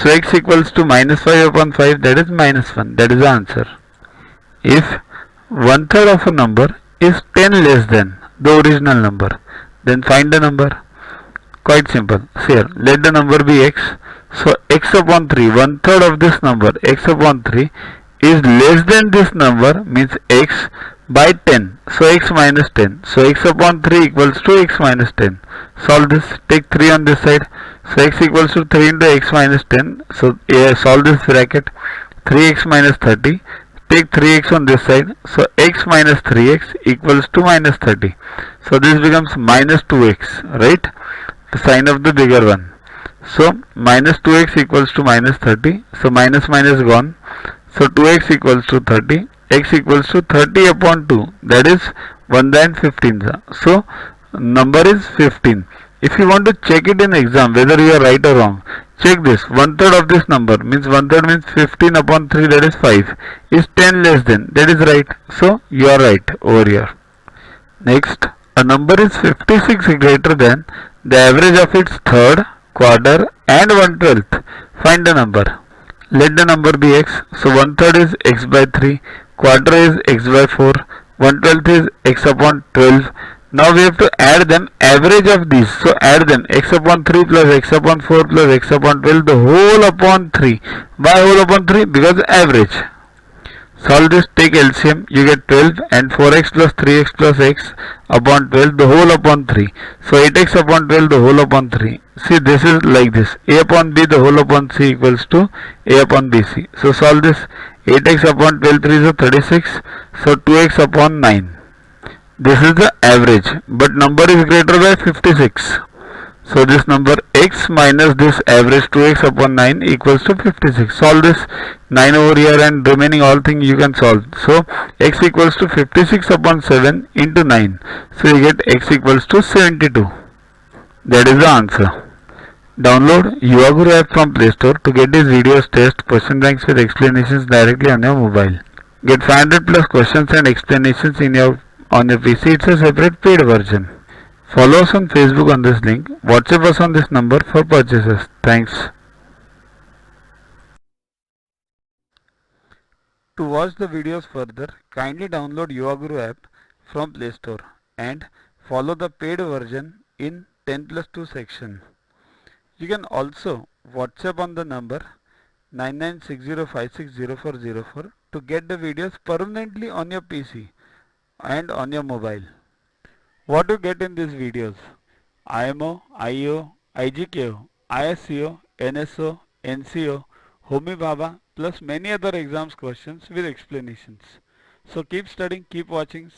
So x equals to minus 5 upon 5, that is minus 1. That is the answer. If one third of a number is 10 less than the original number, then find the number. Quite simple. Here, let the number be x. So x upon 3, one third of this number, x upon 3, is less than this number, means x by 10. So x minus 10. So x upon 3 equals to x minus 10. Solve this. Take 3 on this side. So x equals to 3 into x minus 10. So solve this bracket. 3x minus 30. Take 3x on this side. So x minus 3x equals to minus 30. So this becomes minus 2x, right? The sign of the bigger one. So minus 2x equals to minus 30. So minus minus gone. So 2x equals to 30. X equals to 30 upon 2. That is 1 and 15. So number is 15. If you want to check it in exam whether you are right or wrong, check this. One third of this number means 1/3 means 15 upon 3, that is 5. Is 10 less than, that is right. So you are right over here. Next, a number is 56 greater than the average of its third, quarter and 1/12. Find the number. Let the number be x. So 1/3 is x by 3, quarter is x by 4, 1/12 is x upon 12. Now we have to add them, average of these. So add them, x upon 3 plus x upon 4 plus x upon 12, the whole upon 3. Why whole upon 3? Because average. Solve this, take LCM, you get 12 and 4x plus 3x plus x upon 12, the whole upon 3. So 8x upon 12, the whole upon 3. See, this is like this. A upon B, the whole upon C equals to A upon BC. So solve this. 8x upon 12, 3 is a 36. So 2x upon 9. This is the average, but number is greater by 56. So this number x minus this average 2x upon 9 equals to 56. Solve this. 9 over here and remaining all things you can solve. So x equals to 56 upon 7 into 9. So you get x equals to 72. That is the answer. Download Yuaguru app from Play Store to get these videos, test, question banks with explanations directly on your mobile. Get 500 plus questions and explanations on your PC. It's a separate paid version. Follow us on Facebook on this link. WhatsApp us on this number for purchases. Thanks. To watch the videos further, kindly download Yuaguru app from Play Store and follow the paid version in 10+2 section. You can also WhatsApp on the number 9960560404 to get the videos permanently on your PC and on your mobile. What you get in these videos? IMO, IO, IGKO, ISCO, NSO, NCO, Homi Bhabha plus many other exams questions with explanations. So keep studying, keep watching.